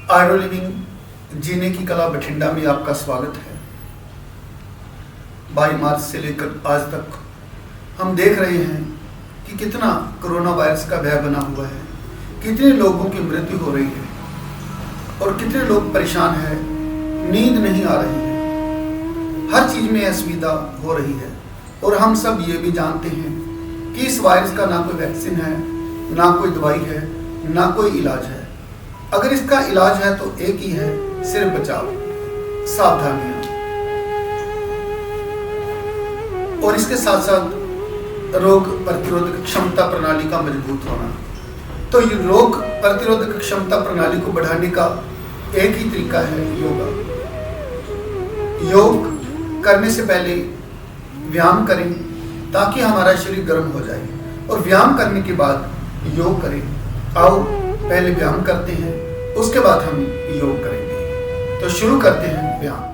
आयरो living जीने की कला बठिंडा में आपका स्वागत है। 22 मार्च से लेकर आज तक हम देख रहे हैं कि कितना कोरोना वायरस का भय बना हुआ है, कितने लोगों की मृत्यु हो रही है और कितने लोग परेशान हैं, नींद नहीं आ रही है, हर चीज़ में असुविधा हो रही है। और हम सब ये भी जानते हैं कि इस वायरस का ना कोई वैक्सीन है, ना कोई दवाई है, ना कोई इलाज है। अगर इसका इलाज है तो एक ही है, सिर्फ बचाव, सावधानियां और इसके साथ साथ रोग प्रतिरोधक क्षमता प्रणाली का मजबूत होना। तो ये रोग प्रतिरोधक क्षमता प्रणाली को बढ़ाने का एक ही तरीका है योगा। योग करने से पहले व्यायाम करें ताकि हमारा शरीर गर्म हो जाए और व्यायाम करने के बाद योग करें। आओ पहले व्यायाम करते हैं, उसके बाद हम योग करेंगे। तो शुरू करते हैं व्यायाम।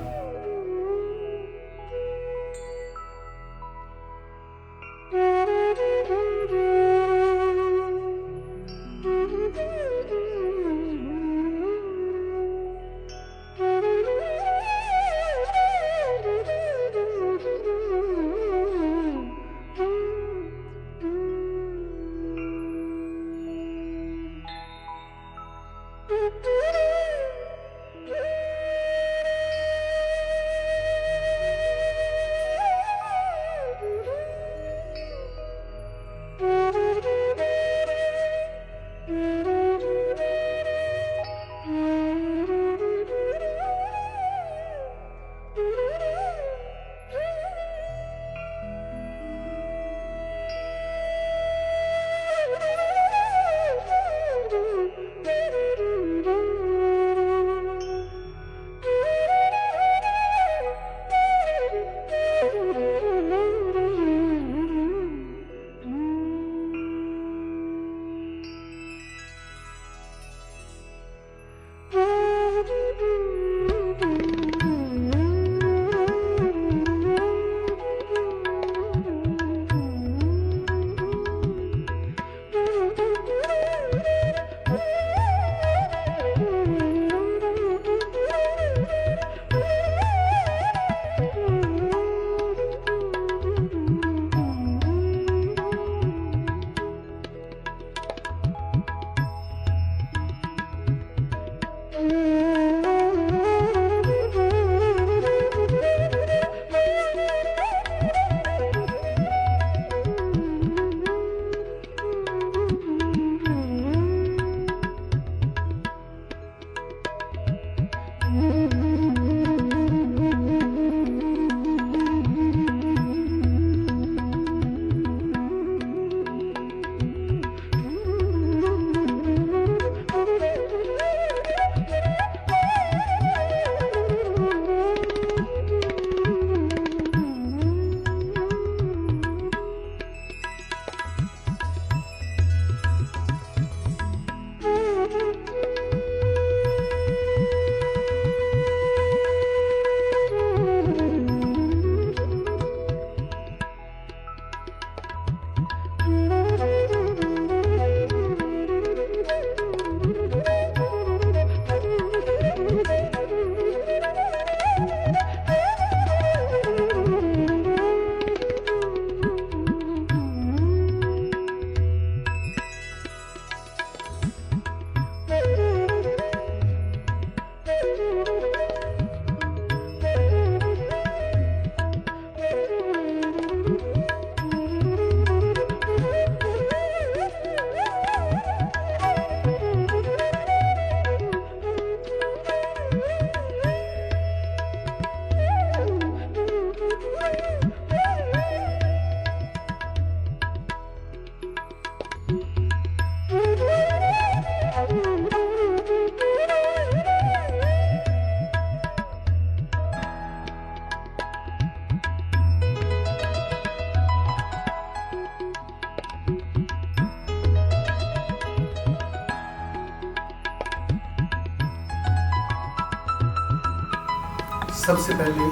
सबसे पहले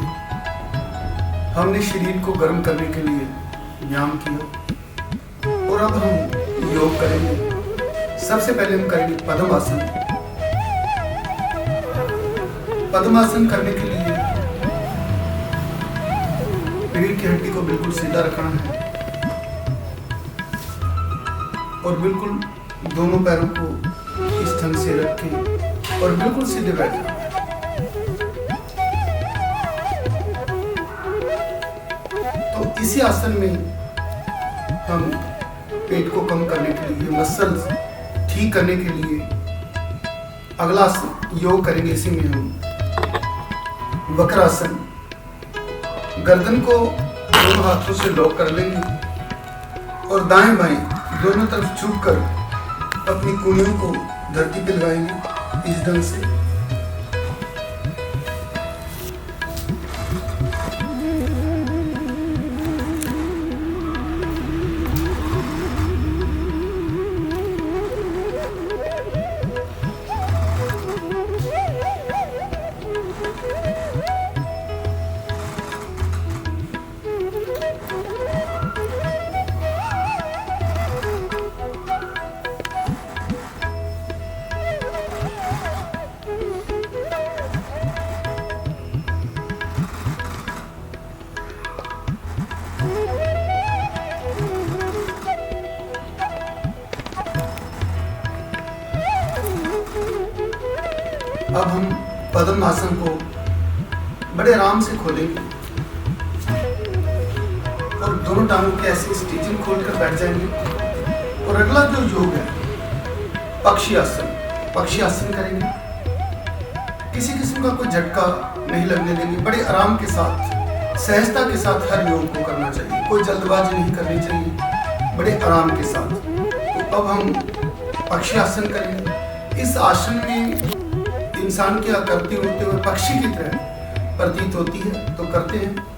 हमने शरीर को गर्म करने के लिए व्यायाम किया और अब हम योग करेंगे। सबसे पहले हम करेंगे पद्मासन। पद्मासन करने के लिए रीढ़ की हड्डी को बिल्कुल सीधा रखना है और बिल्कुल दोनों पैरों को इस ढंग से रख के और बिल्कुल सीधे बैठ जाना है। तो इसी आसन में हम पेट को कम करने के लिए, मसल्स ठीक करने के लिए अगला योग करेंगे। इसी में हम वक्रासन, गर्दन को दोनों हाथों से लॉक कर लेंगे और दाएं बाएं दोनों तरफ झुककर अपनी कूल्हियों को धरती पे लगाएंगे इस ढंग से। अब हम पद्मासन को बड़े आराम से खोलेंगे और दोनों टांगों के ऐसे स्टिचिंग खोलकर बैठ जाएंगे। और अगला जो योग है पक्षी आसन करेंगे। किसी किस्म का कोई झटका नहीं लगने देंगे, बड़े आराम के साथ, सहजता के साथ हर योग को करना चाहिए, कोई जल्दबाजी नहीं करनी चाहिए, बड़े आराम के साथ। तो अब हम पक्षी आसन करेंगे। इस आसन में इंसान की आकृति होते हुए पक्षी की तरह प्रतीत होती है, तो करते हैं।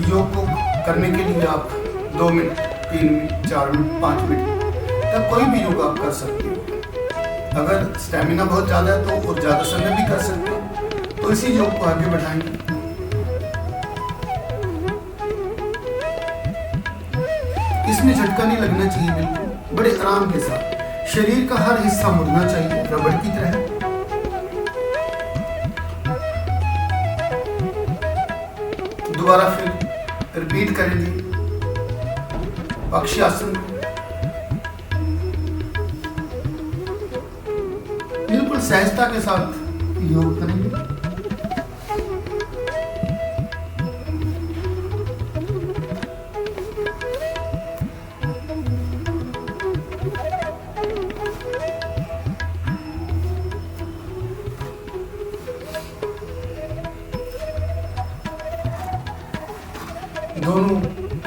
योग को करने के लिए आप 2 मिनट, 3 मिनट, 4 मिनट, 5 मिनट तक कोई भी योग आप कर सकते हो। अगर स्टैमिना बहुत ज़्यादा है तो और ज़्यादा समय भी कर सकते हो। तो इसी योग को आगे बढ़ाएंगे। इसमें झटका नहीं लगना चाहिए, बिल्कुल बड़े आराम के साथ। शरीर का हर हिस्सा मुड़ना चाहिए रबड़ की तरह। दोबारा फिर रिपीट करेंगे पक्षी आसन को। बिल्कुल सहजता के साथ योग करेंगे। दोनों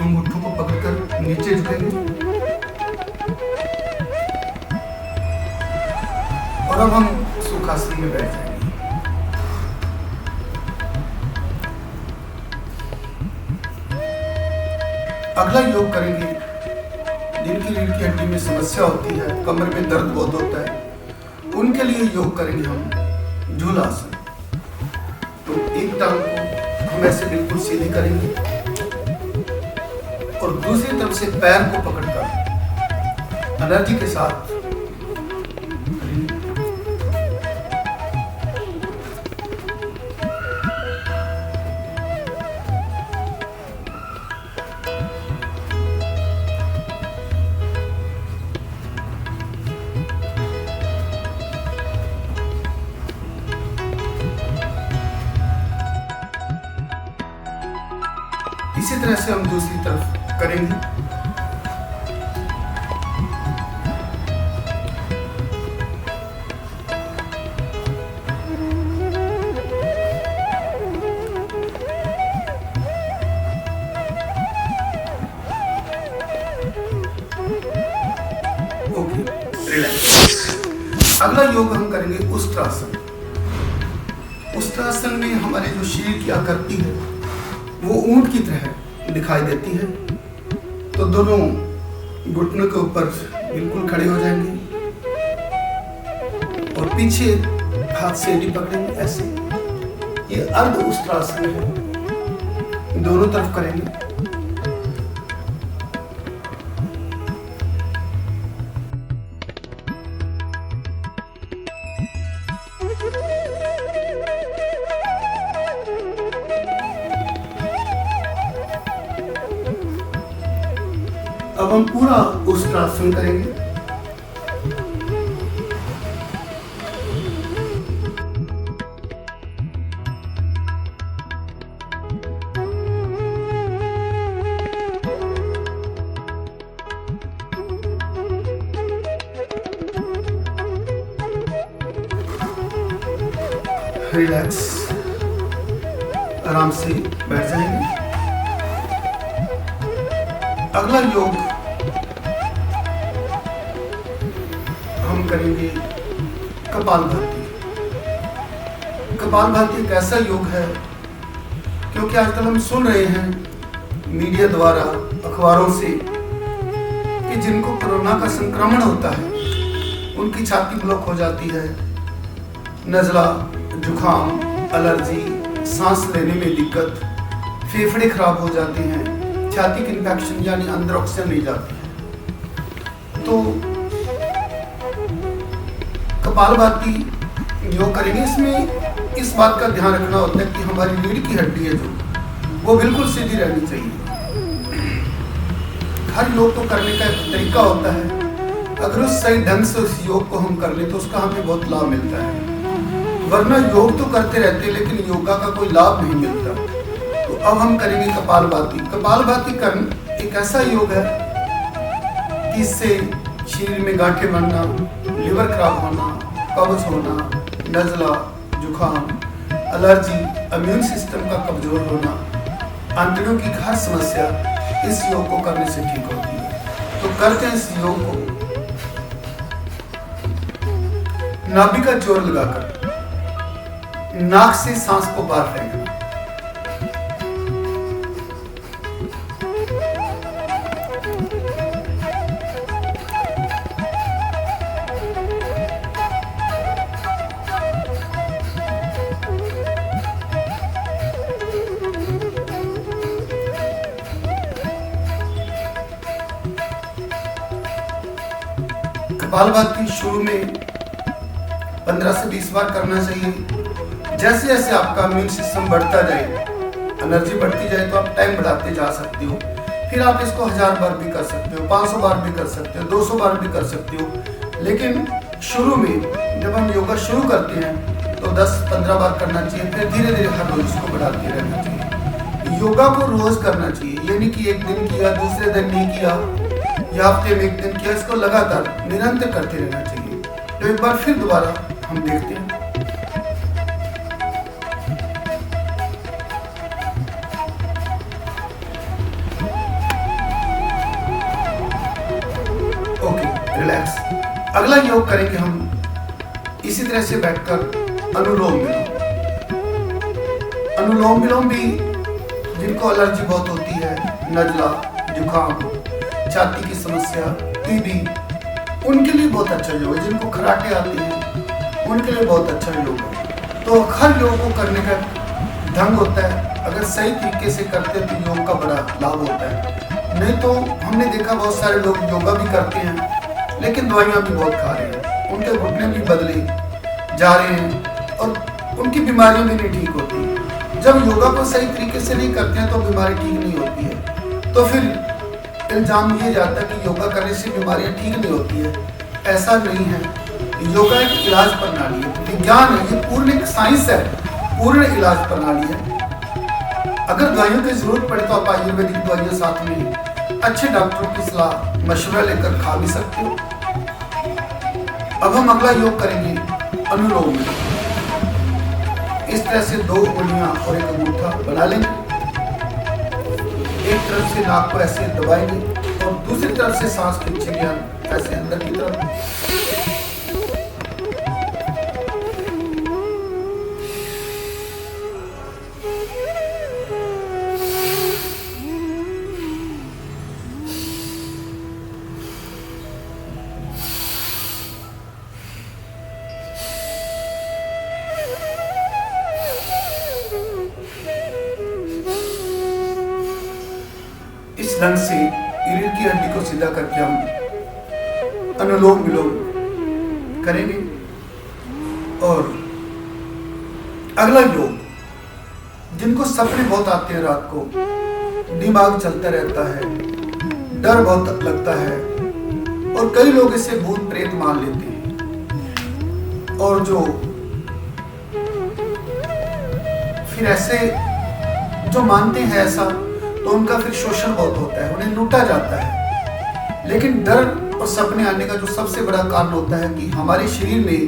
अंगूठों को पकड़कर नीचे झुकेंगे और अब हम सुखासन में बैठ जाएंगे। अगला योग करेंगे। जिनकी रीढ़ की हड्डी में समस्या होती है, कमर में दर्द बहुत होता है, उनके लिए योग करेंगे हम झूलासन। तो एक टांग को हम ऐसे बिल्कुल सीधी करेंगे और दूसरी तरफ से पैर को पकड़कर एनर्जी के साथ इसी तरह से हम दूसरी तरफ करेंगे। Okay, relax. अगला योग हम करेंगे उष्ट्रासन। उष्ट्रासन में हमारे जो शरीर की आकृति है वो ऊंट की तरह दिखाई देती है। तो दोनों घुटनों के ऊपर बिल्कुल खड़े हो जाएंगे और पीछे हाथ से एड़ी पकड़ेंगे ऐसे। ये अर्ध उष्ट्रासन है, दोनों तरफ करेंगे। अब हम पूरा उष्ट्रासन करेंगे। रिलैक्स, आराम से बैठ जाएंगे। अगला योग हम करेंगे कपालभाति। कपालभाति एक ऐसा योग है, क्योंकि आजकल हम सुन रहे हैं मीडिया द्वारा, अखबारों से, कि जिनको कोरोना का संक्रमण होता है उनकी छाती ब्लॉक हो जाती है, नज़ला, जुखाम, एलर्जी, सांस लेने में दिक्कत, फेफड़े खराब हो जाते हैं, छाती की इन्फेक्शन यानी अंदर ऑक्सीजन नहीं जाती है। तो कपालभाति योग करेंगे। इसमें इस बात का ध्यान रखना होता है कि हमारी रीढ़ की हड्डी है जो, वो बिल्कुल सीधी रहनी चाहिए। हर योग को करने का एक तरीका होता है, अगर उस सही ढंग से उस योग को हम कर ले तो उसका हमें बहुत लाभ मिलता है। वरना योग तो करते रहते हैं लेकिन योगा का कोई लाभ नहीं मिलता। तो अब हम करेंगे कपालभाति। कपालभाति करना एक ऐसा योग है कि इससे शरीर में गांठें बनना, लिवर खराब होना, कब्ज होना, नज़ला, जुखाम, एलर्जी, इम्यून सिस्टम का कमजोर होना, आंतड़ियों की हर समस्या इस योग को करने से ठीक होती है। तो करते हैं इस योग को। नाभि का जोर लगाकर नाक से सांस को बाहर फेंकना। कपालभाति शुरू में 15 से 20 बार करना चाहिए। जैसे जैसे आपका इम्यून सिस्टम बढ़ता जाए, एनर्जी बढ़ती जाए, तो आप टाइम बढ़ाते जा सकते हो। फिर आप इसको 1000 बार भी कर सकते हो, 500 बार भी कर सकते हो, 200 बार भी कर सकते हो। लेकिन शुरू में जब हम योगा शुरू करते हैं तो 10-15 बार करना चाहिए, फिर धीरे धीरे हर रोज इसको बढ़ाते रहना चाहिए। योगा को रोज करना चाहिए, ये नहीं कि एक दिन किया दूसरे दिन नहीं किया या हफ्ते में एक दिन किया। इसको लगातार निरंतर करते रहना चाहिए। तो एक बार फिर दोबारा हम देखते हैं। रिलैक्स। अगला योग करेंगे हम इसी तरह से बैठकर अनुलोम विलोम। अनुलोम विलोम भी जिनको एलर्जी बहुत होती है, नज़ला, जुखाम, छाती की समस्या, टीबी, उनके लिए बहुत अच्छा योग है। जिनको खराटे आते हैं उनके लिए बहुत अच्छा योग है। तो हर योग को करने का ढंग होता है, अगर सही तरीके से करते हैं तो योग का बड़ा लाभ होता है। नहीं तो हमने देखा बहुत सारे लोग योगा भी करते हैं लेकिन दवाइयाँ भी बहुत खा रहे हैं, उनके घुटने भी बदले जा रहे हैं और उनकी बीमारियां भी नहीं ठीक होती। जब योगा को सही तरीके से नहीं करते हैं तो बीमारी ठीक नहीं होती है। तो फिर इल्जाम ये जाता है कि योगा करने से बीमारियां ठीक नहीं होती है। ऐसा नहीं है। योगा एक इलाज प्रणाली है, विज्ञान है, ये पूर्ण एक साइंस है, पूर्ण इलाज प्रणाली है। अगर दवाइयों की जरूरत पड़े तो आप आयुर्वेदिक दवाइयों साथ में अच्छे डॉक्टरों की सलाह मशवरा लेकर खा भी सकते हो। अब हम अगला योग करेंगे अनुलोम विलोम। इस तरह से 2 उंगलियां और एक अंगूठा बना लेंगे। एक तरफ से नाक को ऐसे दबाएंगे और दूसरी तरफ से सांस खींचेंगे ऐसे अंदर की तरफ। ढंग से रीढ़ की हड्डी को सीधा करके हम अनुलोम विलोम करेंगे। और अगला योग, जिनको सपने बहुत आते हैं, रात को दिमाग चलता रहता है, डर बहुत लगता है और कई लोग इसे भूत प्रेत मान लेते हैं, और जो फिर ऐसे जो मानते हैं ऐसा, तो उनका फिर शोषण बहुत होता है, उन्हें लूटा जाता है। लेकिन डर और सपने आने का जो सबसे बड़ा कारण होता है कि हमारे शरीर में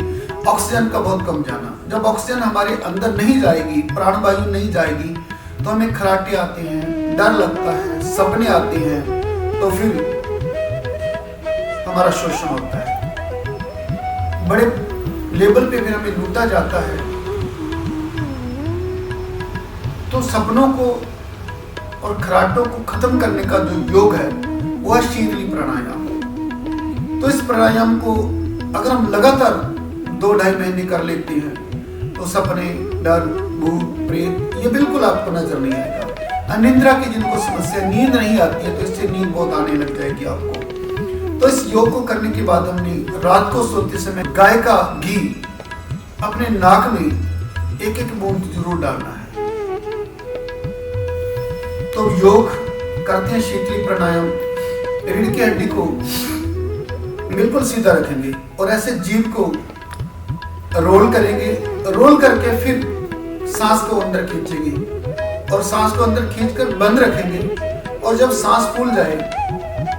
ऑक्सीजन का बहुत कम जाना। जब ऑक्सीजन हमारे अंदर नहीं जाएगी, प्राणवायु नहीं जाएगी, तो हमें खराटे आते हैं, डर लगता है, सपने आते हैं, तो फिर हमारा शोषण होता है, बड़े लेवल पे फिर हमें लूटा जाता है। तो सपनों को और खराटों को खत्म करने का जो योग है वो है शीतली प्राणायाम। तो इस प्राणायाम को अगर हम लगातार 2-2.5 महीने कर लेते हैं तो सपने, डर, भूत प्रेत ये बिल्कुल आपको नजर नहीं आएगा। अनिद्रा की जिनको समस्या, नींद नहीं आती है, तो इससे नींद बहुत आने लग जाएगी आपको। तो इस योग को करने के बाद हमने रात को सोते समय गाय का घी अपने नाक में 1-1 बूंद जरूर डालना है। तो योग करते हैं, शीतली प्राणायाम, रीढ़ की हड्डी को बिल्कुल सीधा रखेंगे और ऐसे जीभ को रोल करेंगे। रोल करके फिर सांस को अंदर खींचेंगे और सांस को अंदर खींचकर बंद रखेंगे। और जब सांस फूल जाए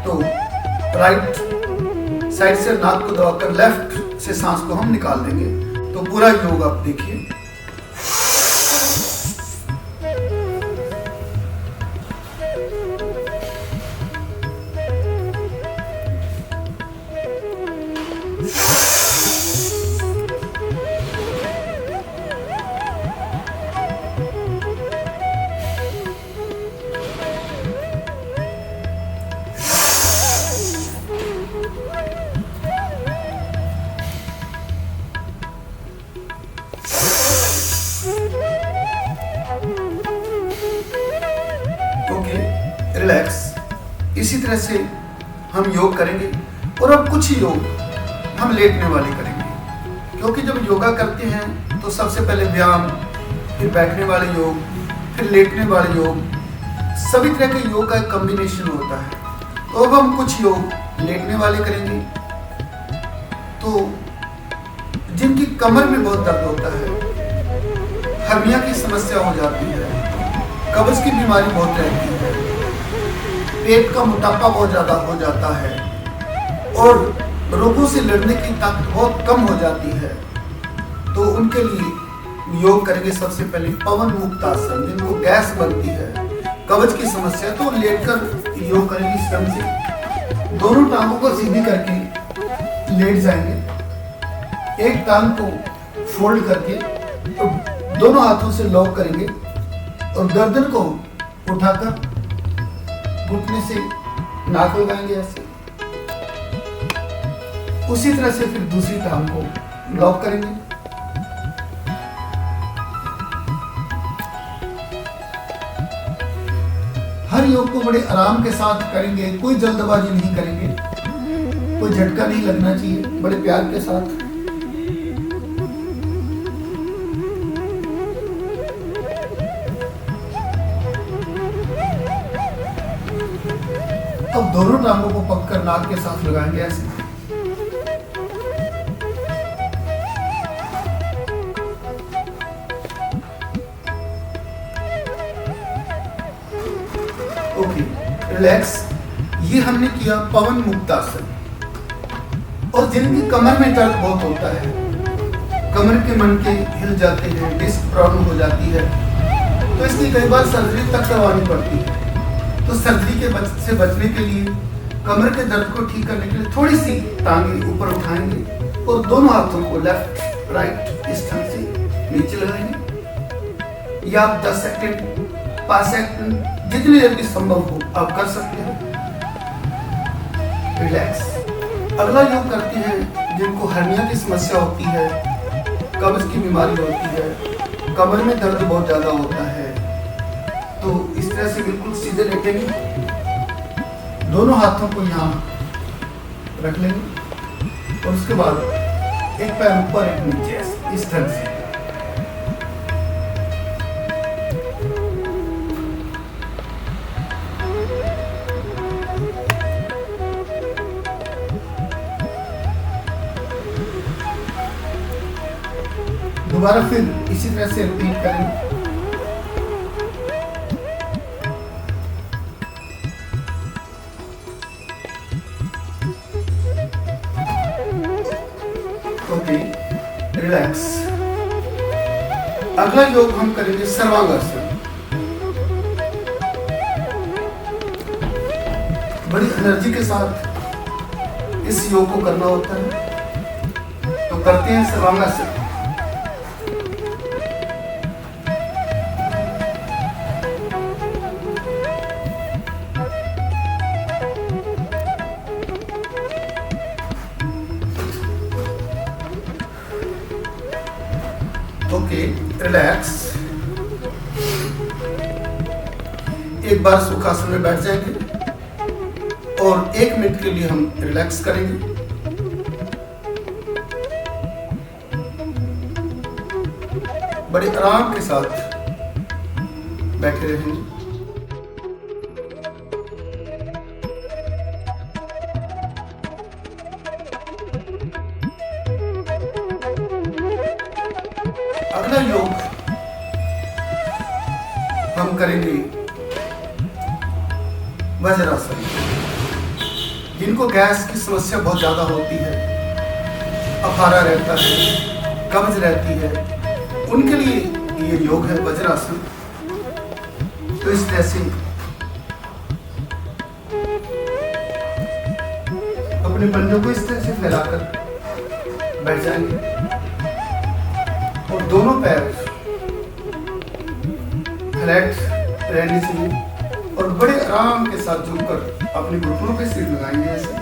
तो राइट साइड से नाक को दबाकर लेफ्ट से सांस को हम निकाल देंगे। तो पूरा योग आप देखिए। रिलैक्स। इसी तरह से हम योग करेंगे और अब कुछ योग हम लेटने वाले करेंगे, क्योंकि जब योगा करते हैं तो सबसे पहले व्यायाम, फिर बैठने वाले योग, फिर लेटने वाले योग, सभी तरह के योग का एक कॉम्बिनेशन होता है। तो अब हम कुछ योग लेटने वाले करेंगे। तो जिनकी कमर में बहुत दर्द होता है, हर्निया की समस्या हो जाती है, कब्ज की बीमारी बहुत रहती है, पेट का मोटापा बहुत ज्यादा हो जाता है और रोगों से लड़ने की ताकत बहुत कम हो जाती है, तो उनके लिए योग करेंगे। सबसे पहले पवन मुक्त आसन, जिनको गैस बनती है, कब्ज की समस्या, तो लेटकर योग करेंगे। इस ढंग से दोनों टांगों को सीधी करके लेट जाएंगे, एक टांग को फोल्ड करके तो दोनों हाथों से लॉक करेंगे और गर्दन को उठाकर घुटने से नाक लगाएंगे ऐसे। उसी तरह से फिर दूसरी टांग को लॉक करेंगे। हर योग को बड़े आराम के साथ करेंगे, कोई जल्दबाजी नहीं करेंगे, कोई झटका नहीं लगना चाहिए, बड़े प्यार के साथ। अब दोनों टांगों को पकड़कर नाक के साथ लगाएंगे ऐसे। Okay, relax. ये हमने किया पवन मुक्तासन। और जिनकी कमर में दर्द बहुत होता है, कमर के मनके हिल जाते हैं, डिस्क प्रॉब्लम हो जाती है, तो इसकी कई बार सर्जरी तक करवानी पड़ती है। तो सर्जरी से बचने के लिए, कमर के दर्द को ठीक करने के लिए थोड़ी सी टांगे ऊपर उठाएंगे और दोनों हाथों को लेफ्ट राइट इस ढंग से नीचे लगाएंगे। या आप 10 सेकंड 5 सेकंड जितनी देर भी संभव हो आप कर सकते हैं। रिलैक्स। अगला योग करते हैं जिनको हर्निया की समस्या होती है, कब्ज की बीमारी होती है, कमर में दर्द बहुत ज्यादा होता है, तो इस तरह से बिल्कुल सीधे लेटेंगे दोनों हाथों को यहाँ रख लेंगे और उसके बाद एक पैर ऊपर एक नीचे इस ढंग से। दोबारा फिर इसी तरह से रिपीट करेंगे। Okay, relax. अगला योग हम करेंगे सर्वांगासन। बड़ी एनर्जी के साथ इस योग को करना होता है, तो करते हैं सर्वांगासन। Okay, relax. एक बार सुखासन में बैठ जाएंगे और 1 मिनट के लिए हम रिलैक्स करेंगे। बड़े आराम के साथ बैठे रहेंगे। अगला योग हम करेंगे वज्रासन। जिनको गैस की समस्या बहुत ज्यादा होती है, अफारा रहता है, कब्ज रहती है, उनके लिए ये योग है वज्रासन। तो इस तरह से अपने पंजों को इस तरह से फैलाकर बैठ जाएंगे और दोनों पैर फ्लैट रहने चाहिए और बड़े आराम के साथ झुककर अपने घुटनों पे सिर लगाएंगे ऐसे।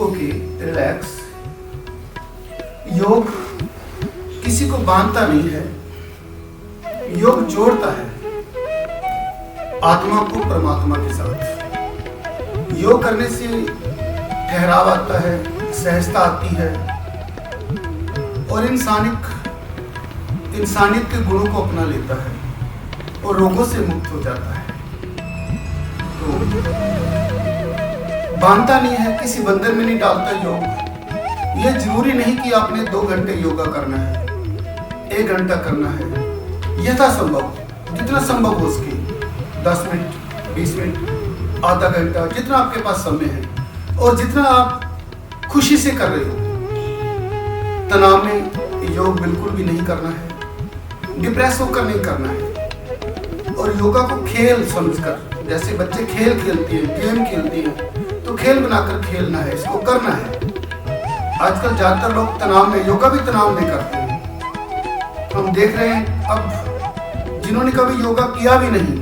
Okay, relax. योग किसी को बांधता नहीं है, योग जोड़ता है आत्मा को परमात्मा के साथ। योग करने से ठहराव आता है, सहजता आती है और इंसानियत के गुणों को अपना लेता है और रोगों से मुक्त हो जाता है। तो बांधता नहीं है, किसी बंधन में नहीं डालता योग। यह जरूरी नहीं कि आपने 2 घंटे योगा करना है, 1 घंटा करना है। यथासंभव जितना संभव हो सके 10 मिनट, 20 मिनट, आधा घंटा, जितना आपके पास समय है और जितना आप खुशी से कर रहे हो। तनाव में योग बिल्कुल भी नहीं करना है, डिप्रेस होकर नहीं करना है। और योगा को खेल समझकर, जैसे बच्चे खेल खेलते हैं, गेम खेलते हैं, तो खेल बनाकर खेलना है, इसको करना है। आजकल ज्यादातर लोग तनाव में, योगा भी तनाव में करते हैं। हम देख रहे हैं अब जिन्होंने कभी योगा किया भी नहीं,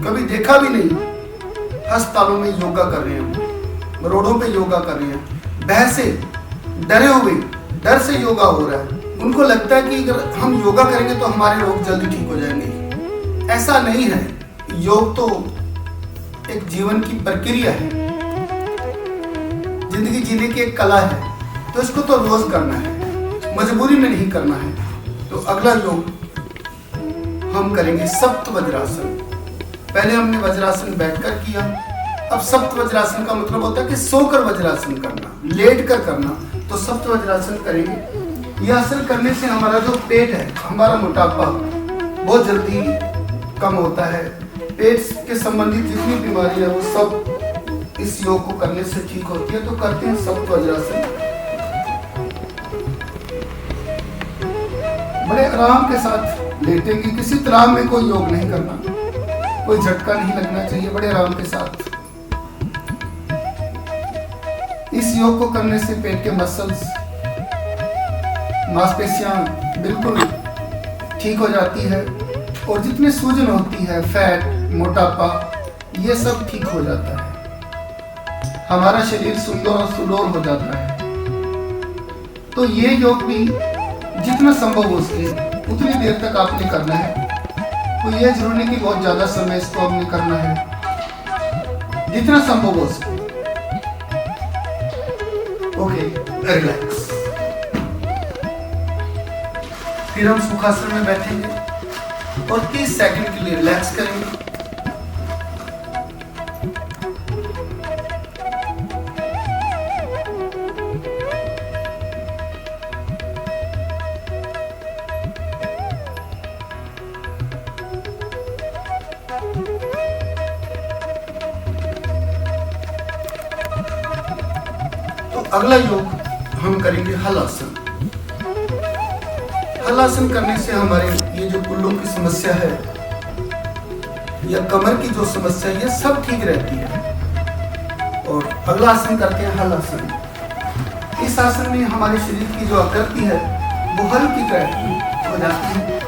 कभी देखा भी नहीं, अस्पतालों में योगा कर रहे हैं, रोडों पे योगा कर रहे हैं, भय से, डरे हुए, डर से योगा हो रहा है। उनको लगता है कि अगर हम योगा करेंगे तो हमारे रोग जल्दी ठीक हो जाएंगे। ऐसा नहीं है। योग तो एक जीवन की प्रक्रिया है, जिंदगी जीने की एक कला है, तो इसको तो रोज करना है, मजबूरी में नहीं करना है। तो अगला योग हम करेंगे सप्त वज्रासन। पहले हमने वज्रासन बैठकर किया, अब सप्त वज्रासन का मतलब होता है कि सोकर वज्रासन करना, लेट कर करना। तो सप्त वज्रासन करेंगे। यह आसन करने से हमारा जो पेट है, हमारा मोटापा बहुत जल्दी कम होता है। पेट के संबंधित जितनी बीमारियां वो सब इस योग को करने से ठीक होती है, तो करते हैं सप्त वज्रासन। बड़े आराम के साथ लेटेंगे, किसी तरह में कोई योग नहीं करना, कोई झटका नहीं लगना चाहिए, बड़े आराम के साथ। इस योग को करने से पेट के मसल्स, मांसपेशियां बिल्कुल ठीक हो जाती है और जितनी सूजन होती है, फैट, मोटापा, ये सब ठीक हो जाता है। हमारा शरीर सुंदर और सुडौल हो जाता है। तो ये योग भी जितना संभव हो सके उतनी देर तक आपने करना है। तो ये जरूरी नहीं कि बहुत ज्यादा समय इसको आपने करना है, जितना संभव हो सके। Okay, relax. फिर हम सुखासन में बैठेंगे और 30 सेकंड के लिए रिलैक्स करेंगे। तो अगला योग हम करेंगे हलासन। हलासन करने से हमारे ये जो कुल्लों की समस्या है या कमर की जो समस्या है, ये सब ठीक रहती है। और अगला आसन करते हैं हलासन। इस आसन में हमारे शरीर की जो आकृति है वो हल्की टाइप हो जाती है।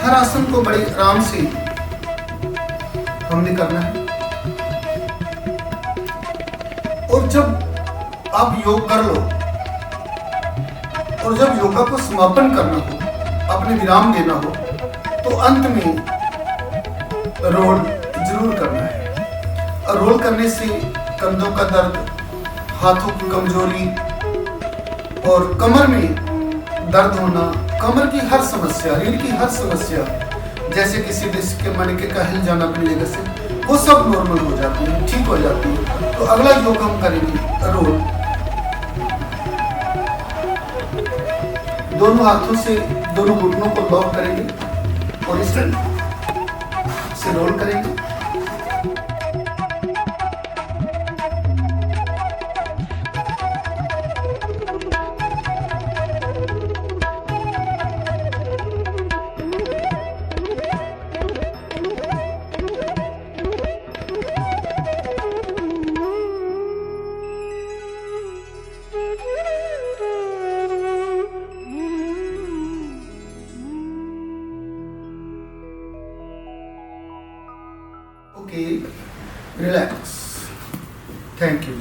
हर आसन को बड़े आराम से हमने करना है। और जब आप योग कर लो और जब योगा को समापन करना हो, अपने विराम देना हो, तो अंत में रोल जरूर करना है। और रोल करने से कंधों का दर्द, हाथों की कमजोरी और कमर में दर्द होना, कमर की हर समस्या, रीढ़ की हर समस्या, जैसे किसी डिस्क के मणके का हिल जाना अपनी जगह से, वो सब नॉर्मल हो जाती है, ठीक हो जाती है। तो अगला योग हम करेंगे रोल। दोनों हाथों से दोनों घुटनों को लॉक करेंगे और इस तरह से रोल करेंगे। Okay, relax. Thank you.